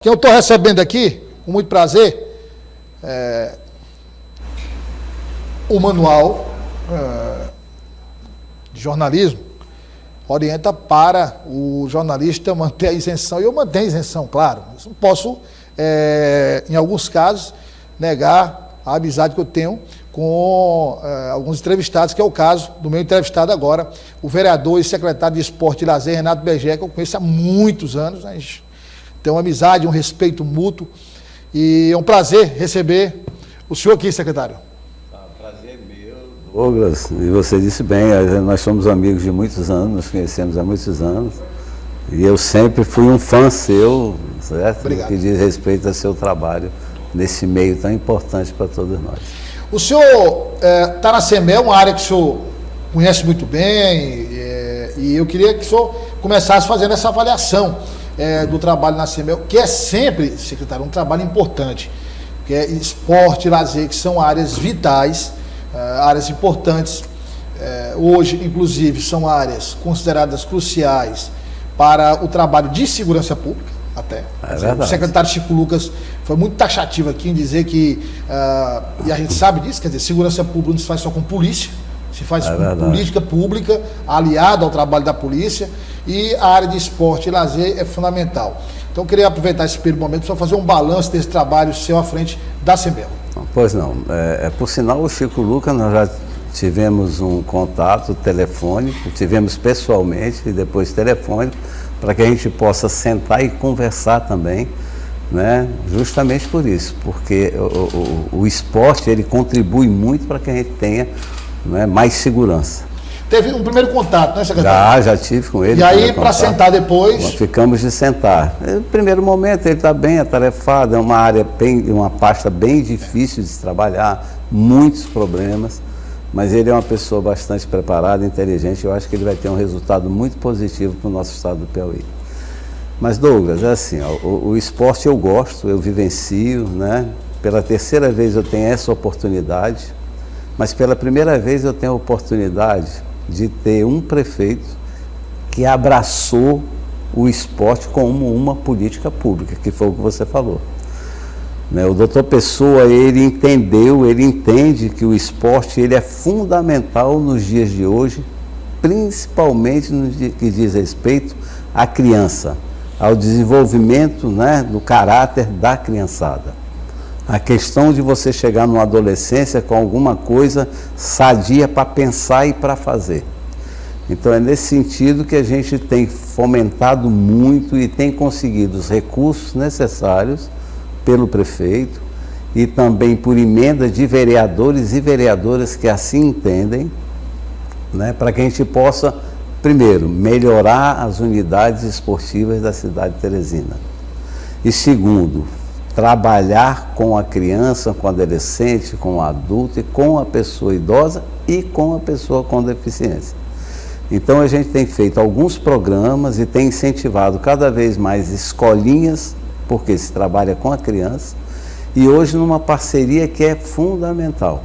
Que eu estou recebendo aqui, com muito prazer, o manual de jornalismo orienta para o jornalista manter a isenção. E eu mantenho a isenção, claro. Eu não posso, em alguns casos, negar a amizade que eu tenho com alguns entrevistados, que é o caso do meu entrevistado agora, o vereador e secretário de Esporte e Lazer, Renato Berger, que eu conheço há muitos anos, né? Tem uma amizade, um respeito mútuo, e é um prazer receber o senhor aqui, secretário. Prazer meu, Douglas, e você disse bem, nós somos amigos de muitos anos, nos conhecemos há muitos anos, e eu sempre fui um fã seu, certo? Obrigado. Que diz respeito ao seu trabalho nesse meio tão importante para todos nós. O senhor está na CEMEL, uma área que o senhor conhece muito bem, e eu queria que o senhor começasse fazendo essa avaliação do trabalho na CEMEL, que é sempre, secretário, um trabalho importante, que é esporte e lazer, que são áreas vitais, áreas importantes. Hoje, inclusive, são áreas consideradas cruciais para o trabalho de segurança pública, até. O secretário Chico Lucas foi muito taxativo aqui em dizer que, e a gente sabe disso, quer dizer, segurança pública não se faz só com polícia, se faz com política pública, aliada ao trabalho da polícia, e a área de esporte e lazer é fundamental. Então, eu queria aproveitar esse primeiro momento para fazer um balanço desse trabalho seu à frente da CEMEL. Pois não, por sinal, o Chico Lucas, nós já tivemos um contato telefônico, tivemos pessoalmente e depois telefônico, para que a gente possa sentar e conversar também, né? Justamente por isso, porque o esporte, ele contribui muito para que a gente tenha, né, mais segurança. Teve um primeiro contato, né, secretário? Já tive com ele. E aí, para sentar depois? Nós ficamos de sentar. No primeiro momento, ele está bem atarefado, é uma área uma pasta bem difícil de se trabalhar, muitos problemas, mas ele é uma pessoa bastante preparada, inteligente, eu acho que ele vai ter um resultado muito positivo para o nosso estado do Piauí. Mas, Douglas, é assim, ó, o esporte eu gosto, eu vivencio, né? Pela terceira vez eu tenho essa oportunidade, mas pela primeira vez eu tenho a oportunidade de ter um prefeito que abraçou o esporte como uma política pública, que foi o que você falou. O doutor Pessoa, ele entende que o esporte ele é fundamental nos dias de hoje, principalmente no que diz respeito à criança, ao desenvolvimento, né, do caráter da criançada. A questão de você chegar numa adolescência com alguma coisa sadia para pensar e para fazer. Então é nesse sentido que a gente tem fomentado muito e tem conseguido os recursos necessários pelo prefeito e também por emenda de vereadores e vereadoras que assim entendem, né, para que a gente possa, primeiro, melhorar as unidades esportivas da cidade de Teresina. E segundo, trabalhar com a criança, com o adolescente, com o adulto e com a pessoa idosa e com a pessoa com deficiência. Então a gente tem feito alguns programas e tem incentivado cada vez mais escolinhas, porque se trabalha com a criança, e hoje numa parceria que é fundamental,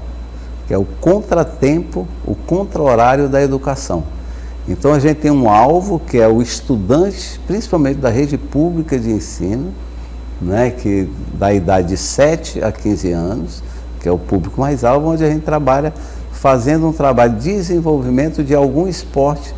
que é o contratempo, o contra-horário da educação. Então a gente tem um alvo que é o estudante, principalmente da rede pública de ensino, né, que da idade de 7 a 15 anos, que é o público mais alto, onde a gente trabalha fazendo um trabalho de desenvolvimento de algum esporte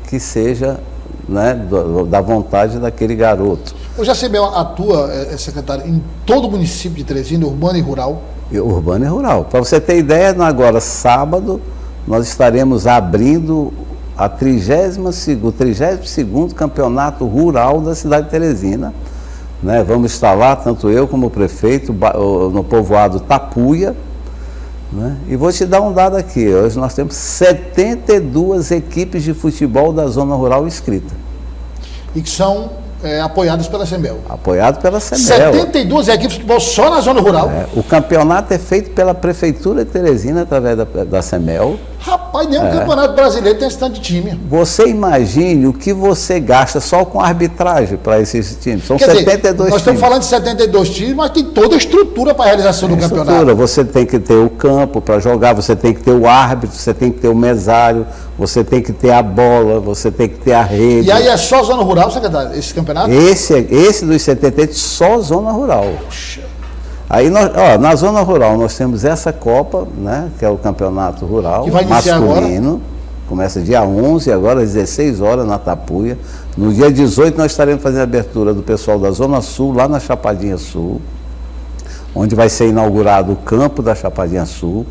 que seja, né, da vontade daquele garoto. Hoje a CEMEL atua, secretário, em todo o município de Teresina, urbano e rural? Urbano e rural. Para você ter ideia, agora sábado nós estaremos abrindo o 32º Campeonato Rural da cidade de Teresina. Né, vamos estar lá, tanto eu como o prefeito, no povoado Tapuia, né, e vou te dar um dado aqui, hoje nós temos 72 equipes de futebol da zona rural inscritas. E que são apoiadas pela CEMEL? Apoiado pela CEMEL. 72 equipes de futebol só na zona rural? O campeonato é feito pela Prefeitura de Teresina, através da CEMEL, Rapaz, nenhum campeonato brasileiro tem esse tanto de time. Você imagine o que você gasta só com arbitragem para esses times. São Quer 72 dizer, times. Nós estamos falando de 72 times, mas tem toda a estrutura para a realização do campeonato. Você tem que ter o campo para jogar, você tem que ter o árbitro, você tem que ter o mesário, você tem que ter a bola, você tem que ter a rede. E aí é só zona rural, secretário, esse campeonato? Esse dos 78, só zona rural. Poxa. Aí, na zona rural, nós temos essa Copa, né, que é o campeonato rural, que vai iniciar masculino. Agora? Começa dia 11, agora às 16 horas, na Tapuia. No dia 18, nós estaremos fazendo a abertura do pessoal da Zona Sul, lá na Chapadinha Sul, onde vai ser inaugurado o campo da Chapadinha Sul.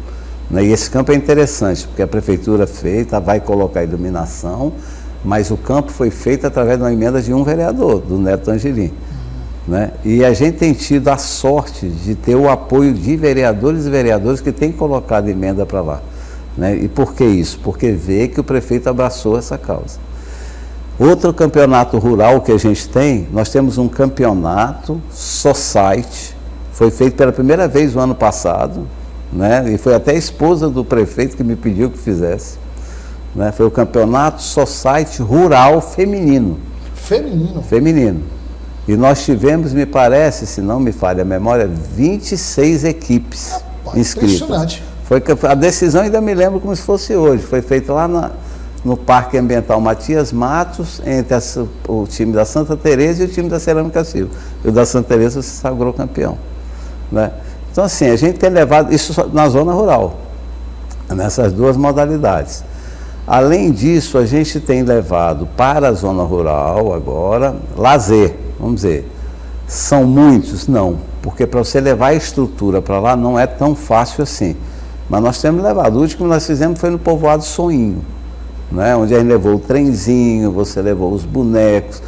Né, e esse campo é interessante, porque a prefeitura vai colocar iluminação, mas o campo foi feito através de uma emenda de um vereador, do Neto Angelim. Né? E a gente tem tido a sorte de ter o apoio de vereadores e vereadoras que têm colocado emenda para lá. Né? E por que isso? Porque vê que o prefeito abraçou essa causa. Outro campeonato rural que a gente tem, nós temos um campeonato society, foi feito pela primeira vez no ano passado, né? E foi até a esposa do prefeito que me pediu que fizesse. Né? Foi o campeonato society rural feminino. Feminino. E nós tivemos, me parece, se não me falha a memória, 26 equipes inscritas. Impressionante. A decisão ainda me lembro como se fosse hoje. Foi feita lá no Parque Ambiental Matias Matos, entre o time da Santa Teresa e o time da Cerâmica Silva. E o da Santa Teresa se sagrou campeão. Né? Então, assim, a gente tem levado isso na zona rural, nessas duas modalidades. Além disso, a gente tem levado para a zona rural agora lazer. Vamos dizer, são muitos? Não, porque para você levar a estrutura para lá não é tão fácil assim. Mas nós temos levado. O último que nós fizemos foi no povoado Soninho, né? Onde a gente levou o trenzinho, você levou os bonecos.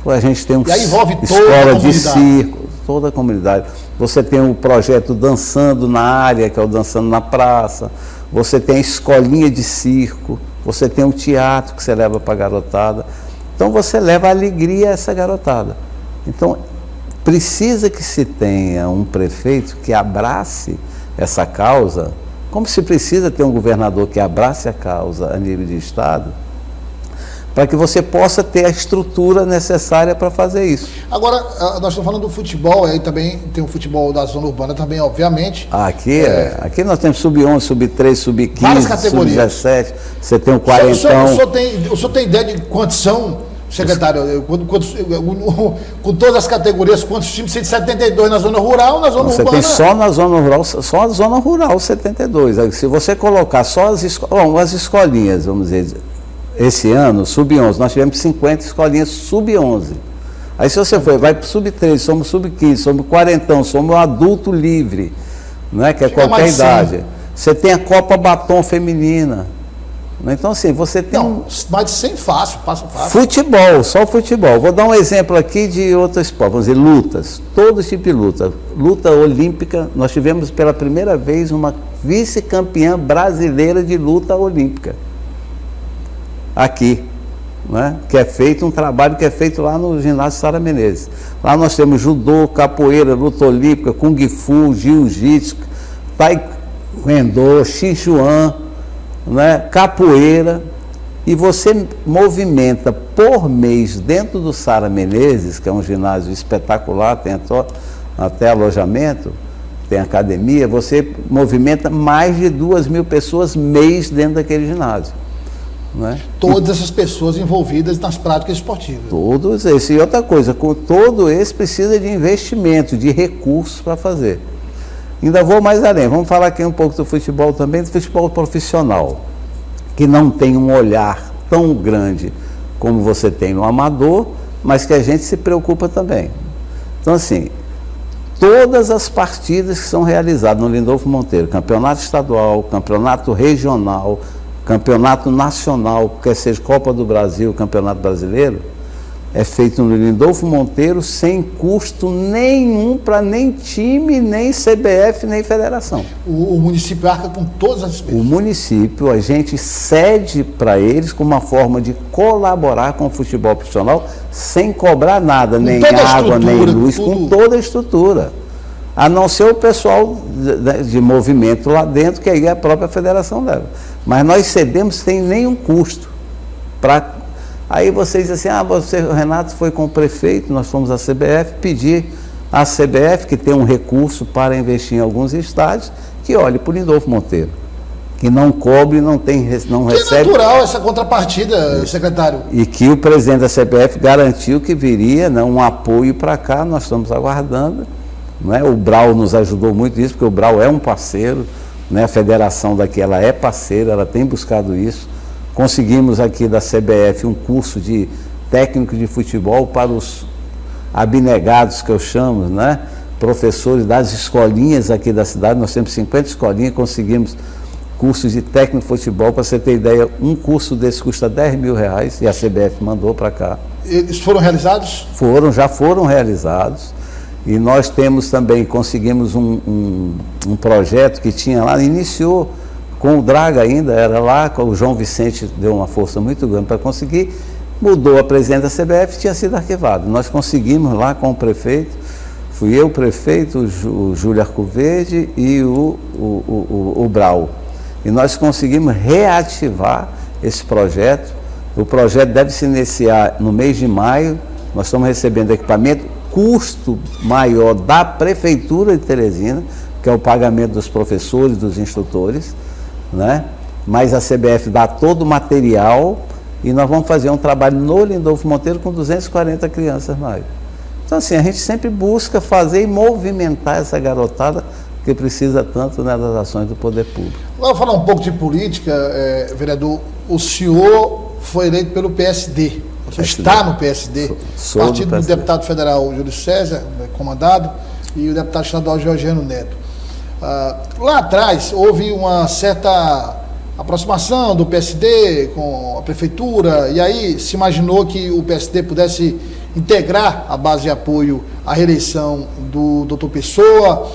A gente tem escola de circo, toda a comunidade. Você tem um projeto Dançando na Área, que é o Dançando na Praça. Você tem a escolinha de circo. Você tem o teatro que você leva para a garotada. Então você leva alegria a essa garotada. Então, precisa que se tenha um prefeito que abrace essa causa, como se precisa ter um governador que abrace a causa a nível de Estado, para que você possa ter a estrutura necessária para fazer isso. Agora, nós estamos falando do futebol, aí também tem o futebol da zona urbana também, obviamente. Aqui nós temos sub-11, sub-13, sub-15, sub-17, você tem o quarentão. O senhor tem ideia de quantos são? Secretário, com todas as categorias, quantos times? 172 na zona rural, na zona urbana? Você tem só na zona rural, só a zona rural 72. Se você colocar só as escolinhas, vamos dizer, esse ano, sub-11, nós tivemos 50 escolinhas sub-11. Aí se você vai para o sub-13, somos sub-15, somos quarentão, somos um adulto livre, né, que é qualquer idade. Você tem a Copa Batom Feminina. Então, assim, você tem mais de 100 fácil. Futebol, só futebol. Vou dar um exemplo aqui de outro esporte, vamos dizer, lutas. Todo tipo de luta. Luta olímpica, nós tivemos pela primeira vez uma vice-campeã brasileira de luta olímpica. Aqui, né? Que é feito um trabalho que é feito lá no ginásio Sara Menezes. Lá nós temos judô, capoeira, luta olímpica, kung fu, jiu-jitsu, taekwondo, xinchuan, né, capoeira, e você movimenta por mês dentro do Sara Menezes, que é um ginásio espetacular, tem até alojamento, tem academia, você movimenta mais de 2.000 pessoas mês dentro daquele ginásio. Né? Todas essas pessoas envolvidas nas práticas esportivas. Todos esses. E outra coisa, com todo esse precisa de investimento, de recursos para fazer. Ainda vou mais além, vamos falar aqui um pouco do futebol também, do futebol profissional, que não tem um olhar tão grande como você tem no amador, mas que a gente se preocupa também. Então, assim, todas as partidas que são realizadas no Lindolfo Monteiro, campeonato estadual, campeonato regional, campeonato nacional, quer seja Copa do Brasil, campeonato brasileiro, é feito no Lindolfo Monteiro sem custo nenhum para nem time, nem CBF, nem federação. O município arca com todas as despesas? O município, a gente cede para eles como uma forma de colaborar com o futebol profissional sem cobrar nada, nem água, nem luz, com toda a estrutura. A não ser o pessoal de movimento lá dentro, que aí a própria federação leva. Mas nós cedemos sem nenhum custo. Aí vocês dizem assim, você, Renato, foi com o prefeito, nós fomos à CBF pedir à CBF, que tem um recurso para investir em alguns estádios, que olhe para o Lindolfo Monteiro, que não cobre, não recebe. É natural essa contrapartida, secretário. E que o presidente da CBF garantiu que viria, né, um apoio para cá, nós estamos aguardando. Né? O Brau nos ajudou muito nisso, porque o Brau é um parceiro, né? A federação daqui ela é parceira, ela tem buscado isso. Conseguimos aqui da CBF um curso de técnico de futebol para os abnegados, que eu chamo, né? Professores das escolinhas aqui da cidade. Nós temos 50 escolinhas, conseguimos cursos de técnico de futebol. Para você ter ideia, um curso desse custa R$10.000 e a CBF mandou para cá. Eles foram realizados? Já foram realizados. E nós temos também, conseguimos um projeto que tinha lá, iniciou com o Draga ainda, era lá, o João Vicente deu uma força muito grande para conseguir, mudou a presidente da CBF, tinha sido arquivado. Nós conseguimos lá com o prefeito, fui eu, o prefeito, o Júlio Arcoverde e o Brau. E nós conseguimos reativar esse projeto. O projeto deve se iniciar no mês de maio, nós estamos recebendo equipamento, custo maior da Prefeitura de Teresina, que é o pagamento dos professores, dos instrutores, né? Mas a CBF dá todo o material e nós vamos fazer um trabalho no Lindolfo Monteiro com 240 crianças mais. Então, assim, a gente sempre busca fazer e movimentar essa garotada que precisa tanto, né, das ações do poder público. Vamos falar um pouco de política, vereador. O senhor foi eleito pelo PSD. Você está no PSD, partido do deputado federal Júlio César, comandado, e o deputado estadual Georgiano Neto. Lá atrás houve uma certa aproximação do PSD com a prefeitura, e aí se imaginou que o PSD pudesse integrar a base de apoio à reeleição do Dr. Pessoa.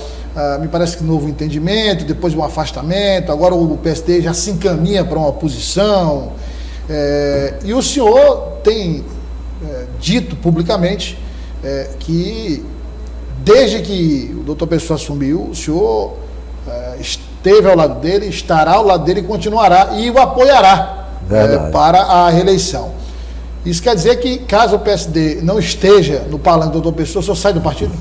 Me parece que novo entendimento, depois um afastamento, agora o PSD já se encaminha para uma oposição. E o senhor tem dito publicamente que desde que o doutor Pessoa assumiu, o senhor esteve ao lado dele, estará ao lado dele e continuará e o apoiará para a reeleição. Isso quer dizer que caso o PSD não esteja no palanque do doutor Pessoa, o senhor sai do partido?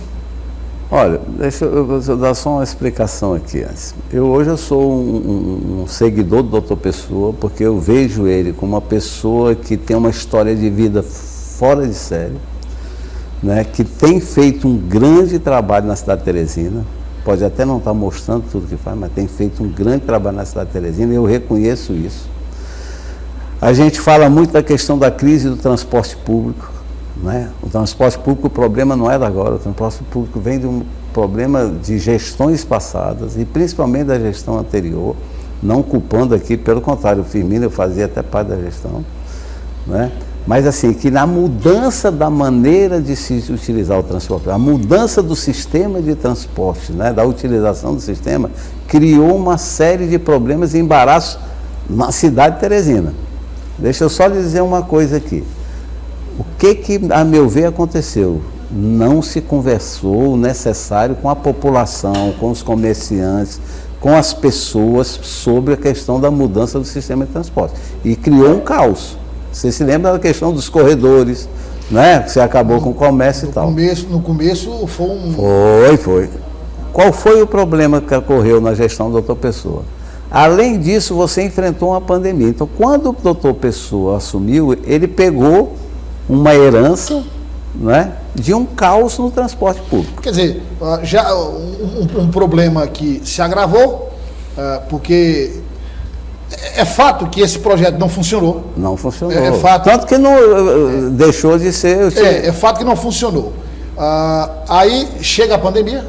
Olha, deixa eu dar só uma explicação aqui antes. Hoje eu sou um seguidor do Dr. Pessoa, porque eu vejo ele como uma pessoa que tem uma história de vida fora de série, né, que tem feito um grande trabalho na cidade de Teresina, pode até não estar mostrando tudo que faz, mas tem feito um grande trabalho na cidade de Teresina e eu reconheço isso. A gente fala muito da questão da crise do transporte público. Né? O transporte público, o problema não é da agora, o transporte público vem de um problema de gestões passadas e principalmente da gestão anterior, não culpando aqui, pelo contrário, o Firmino eu fazia até parte da gestão, né? Mas assim, que na mudança da maneira de se utilizar o transporte, a mudança do sistema de transporte, né, da utilização do sistema, criou uma série de problemas e embaraços na cidade de Teresina. Deixa eu só lhe dizer uma coisa aqui. O que, a meu ver, aconteceu? Não se conversou o necessário com a população, com os comerciantes, com as pessoas sobre a questão da mudança do sistema de transporte. E criou um caos. Você se lembra da questão dos corredores, né? Que você acabou com o comércio e tal. No começo foi um... Foi. Qual foi o problema que ocorreu na gestão do Dr. Pessoa? Além disso, você enfrentou uma pandemia. Então, quando o Dr. Pessoa assumiu, ele pegou uma herança, né, de um caos no transporte público. Quer dizer, já um problema que se agravou, porque é fato que esse projeto não funcionou. Não funcionou. É fato. Tanto que não deixou de ser... É fato que não funcionou. Aí chega a pandemia,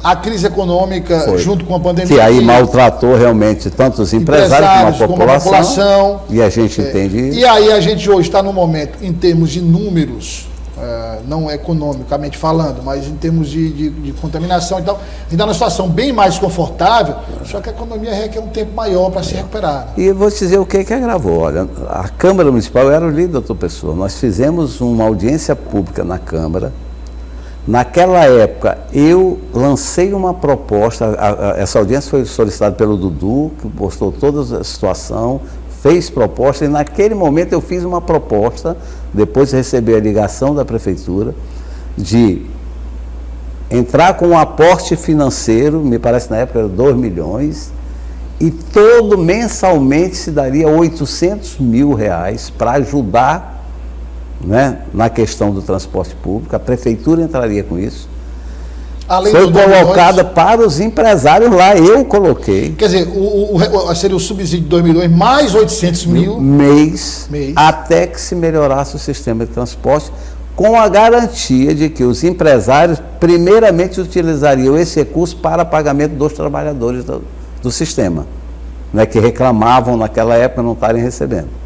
a crise econômica junto com a pandemia. Que aí maltratou realmente tanto os empresários como a população. E a gente entende isso. E aí a gente hoje está num momento, em termos de números, não economicamente falando, mas em termos de contaminação e tal, ainda numa situação bem mais confortável, só que a economia requer um tempo maior para se recuperar. E eu vou te dizer o que agravou. Olha, a Câmara Municipal, eu era o líder da Pessoa, nós fizemos uma audiência pública na Câmara, Naquela época, eu lancei uma proposta, essa audiência foi solicitada pelo Dudu, que postou toda a situação, fez proposta, e naquele momento eu fiz uma proposta, depois de receber a ligação da prefeitura, de entrar com um aporte financeiro, me parece na época era 2 milhões, e todo mensalmente se daria 800 mil reais para ajudar, né, na questão do transporte público. A prefeitura entraria com isso. Além foi do colocada para os empresários lá, eu coloquei. Quer dizer, seria o subsídio de 2 milhões mais 800 mil mês, até que se melhorasse o sistema de transporte, com a garantia de que os empresários primeiramente utilizariam esse recurso para pagamento dos trabalhadores do sistema, né, que reclamavam naquela época não estarem recebendo.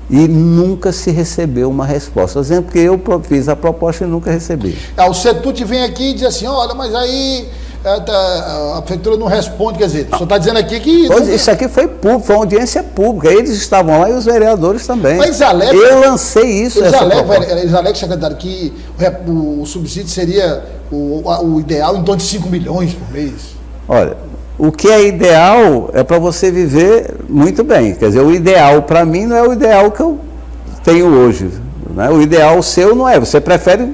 E nunca se recebeu uma resposta. Por exemplo, que eu fiz a proposta e nunca recebi. O CETUT vem aqui e diz assim, olha, mas aí a prefeitura não responde, quer dizer, o senhor está dizendo aqui que... Isso aqui foi público, foi uma audiência pública, eles estavam lá e os vereadores também. Mas alegam, eu lancei isso. Eles alegam, secretário, que o subsídio seria o ideal em torno de 5 milhões por mês. Olha, o que é ideal é para você viver muito bem. Quer dizer, o ideal para mim não é o ideal que eu tenho hoje. Né? O ideal seu não é. Você prefere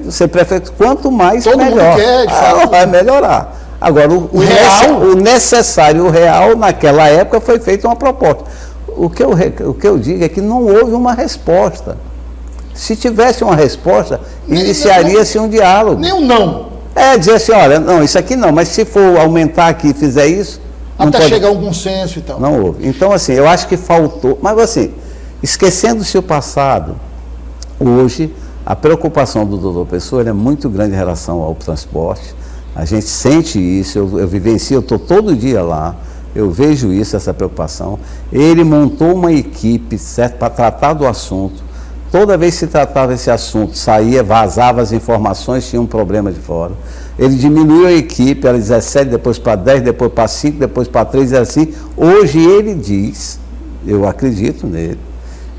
quanto mais, todo melhor. Mundo quer, de fato. Vai melhorar. Agora, o necessário, o real, naquela época foi feita uma proposta. O que eu digo é que não houve uma resposta. Se tivesse uma resposta, iniciaria-se um diálogo. Nem um não. Dizer assim, olha, não, isso aqui não, mas se for aumentar aqui e fizer isso... Até chegar a um consenso e tal. Não houve. Então, assim, eu acho que faltou... Mas, assim, esquecendo-se o passado, hoje, a preocupação do doutor Pessoa é muito grande em relação ao transporte. A gente sente isso, eu vivencio, eu estou todo dia lá, eu vejo isso, essa preocupação. Ele montou uma equipe, certo, para tratar do assunto. Toda vez que se tratava esse assunto, vazava as informações, tinha um problema de fora. Ele diminuiu a equipe, era 17, depois para 10, depois para 5, depois para 3, era assim. Hoje ele diz, eu acredito nele,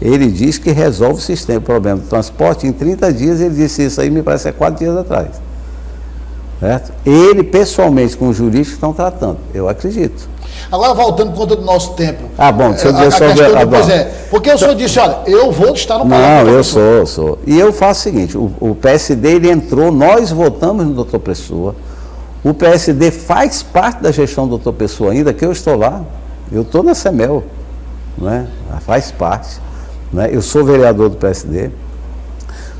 ele diz que resolve o problema do transporte em 30 dias, ele disse isso aí, me parece, 4 dias atrás. Certo? Ele, pessoalmente, com os juristas, estão tratando, eu acredito. Agora, voltando por conta do nosso tempo. Bom, se eu dizer porque o senhor disse, olha, eu vou estar no parlamento. Não, eu sou. E eu faço o seguinte, o PSD, ele entrou, nós votamos no doutor Pessoa, o PSD faz parte da gestão do doutor Pessoa ainda, que eu estou lá, eu estou na CEMEL, né? Faz parte, né? Eu sou vereador do PSD.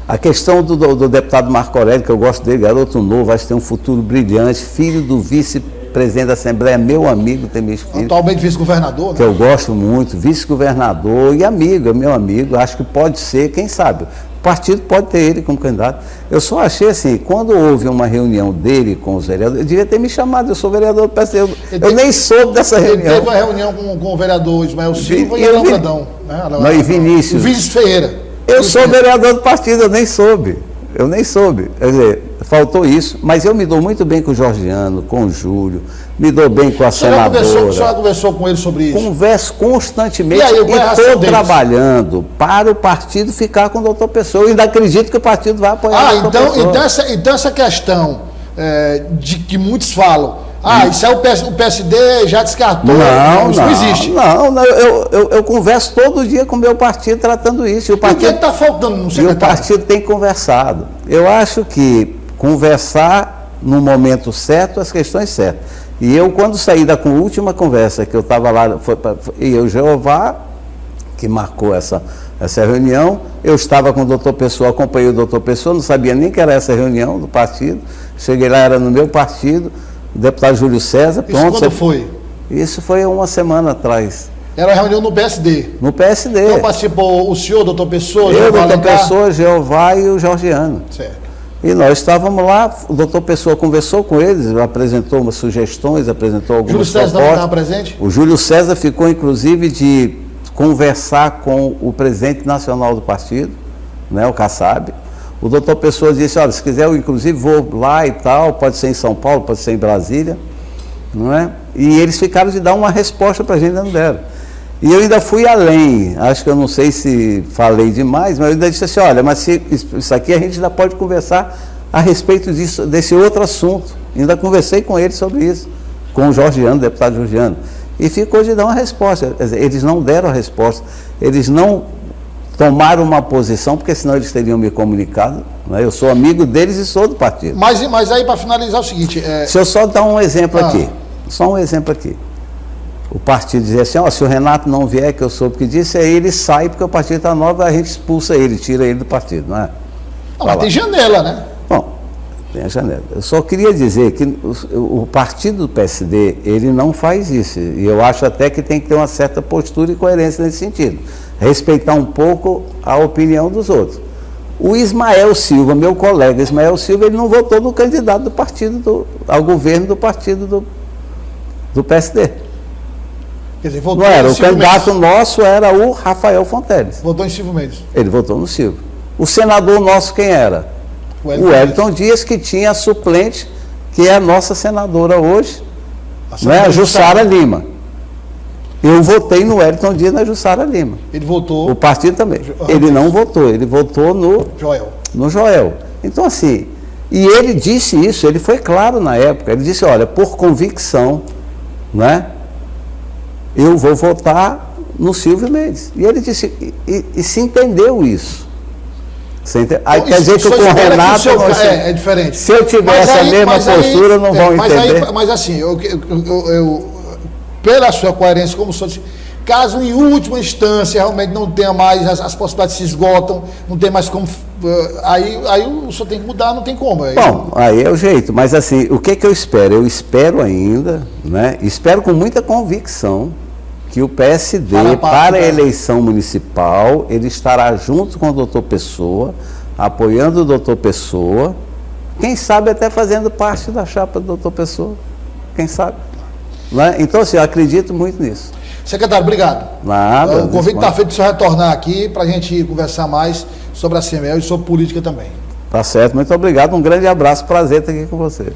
A questão do deputado Marco Aurélio, que eu gosto dele, garoto novo, acho que tem um futuro brilhante, filho do vice-presidente da Assembleia, meu amigo, tem meus filhos. Atualmente vice-governador, né? Que eu gosto muito, vice-governador e amigo, é meu amigo, acho que pode ser, quem sabe, o partido pode ter ele como candidato. Eu só achei assim, quando houve uma reunião dele com os vereadores, ele devia ter me chamado, eu sou vereador do PSD, eu nem soube dessa reunião. Teve uma reunião com o vereador Ismael Silva e Alain Brandão. Né? E Vinícius. O Vinícius Ferreira. Eu sou vereador do partido, eu nem soube. Quer dizer, faltou isso, mas eu me dou muito bem com o Georgiano, com o Júlio, me dou bem com a senadora. O senhor já conversou com ele sobre isso? Converso constantemente e estou trabalhando para o partido ficar com o doutor Pessoa. Eu ainda acredito que o partido vai apoiar o doutor Pessoa. Então essa questão de que muitos falam, isso aí o PSD já descartou, isso não existe. Não, eu converso todo dia com o meu partido tratando isso. E o partido está faltando no secretário? E o partido tem conversado. Eu acho que conversar no momento certo, as questões certas. E eu, quando saí da última conversa, que eu estava lá, e o Jeová, que marcou essa reunião, eu estava com o doutor Pessoa, acompanhei o doutor Pessoa, não sabia nem que era essa reunião do partido. Cheguei lá, era no meu partido. O deputado Júlio César, pronto. Isso quando foi? Isso foi uma semana atrás. Era uma reunião no PSD? No PSD. Então participou o senhor, doutor Pessoa, eu, doutor Pessoa, Jeová e o Georgiano. Certo. E nós estávamos lá, o doutor Pessoa conversou com eles, apresentou umas sugestões, apresentou algumas propostas. Júlio César não estava presente? O Júlio César ficou, inclusive, de conversar com o presidente nacional do partido, né, o Kassab. O doutor Pessoa disse, olha, se quiser eu inclusive vou lá e tal, pode ser em São Paulo, pode ser em Brasília, não é? E eles ficaram de dar uma resposta para a gente, não deram. E eu ainda fui além, acho que eu não sei se falei demais, mas eu ainda disse assim, olha, mas isso aqui a gente ainda pode conversar a respeito desse outro assunto. Ainda conversei com ele sobre isso, com o Georgiano, o deputado Georgiano, e ficou de dar uma resposta. Quer dizer, eles não deram a resposta, eles não tomaram uma posição, porque senão eles teriam me comunicado, né? Eu sou amigo deles e sou do partido. Mas aí, para finalizar, é o seguinte... Se eu só dar um exemplo aqui, só um exemplo aqui. O partido dizia assim, ó, se o Renato não vier, que eu soube que disse, aí ele sai, porque o partido está novo, a gente expulsa ele, tira ele do partido, não é? Não, mas tem janela, né? Bom, tem a janela. Eu só queria dizer que o partido do PSD, ele não faz isso, e eu acho até que tem que ter uma certa postura e coerência nesse sentido. Respeitar um pouco a opinião dos outros. O Ismael Silva, meu colega Ismael Silva, ele não votou no candidato do partido, ao governo do partido do PSD. Quer dizer, votou não era, o Silvio candidato Mendes. Nosso era o Rafael Fonteles. Votou em Silvio Mendes. Ele votou no Silvio. O senador nosso quem era? O Wellington Dias, que tinha a suplente, que é a nossa senadora hoje, a Jussara Lima. Eu votei no Wellington Dias, na Jussara Lima. Ele votou... O partido também. Ele não votou, ele votou no Joel. Então, assim, e ele disse isso, ele foi claro na época, ele disse, olha, por convicção, né, eu vou votar no Silvio Mendes. E ele disse, e se entendeu isso. Aí quer dizer que com o Renato... É diferente. Se eu tivesse a mesma postura, não vão entender. Mas assim, pela sua coerência, como sou, caso em última instância realmente não tenha mais, as possibilidades se esgotam, não tem mais como, aí o senhor tem que mudar, não tem como. Bom, aí é o jeito, mas assim, o que eu espero? Eu espero ainda, né, espero com muita convicção que o PSD, para a eleição municipal, ele estará junto com o doutor Pessoa, apoiando o doutor Pessoa, quem sabe até fazendo parte da chapa do doutor Pessoa, quem sabe. Né? Então, assim, eu acredito muito nisso. Secretário, obrigado. Nada. O convite está feito para o senhor retornar aqui para a gente conversar mais sobre a CEMEL e sobre política também. Tá certo, muito obrigado, um grande abraço, prazer estar aqui com você.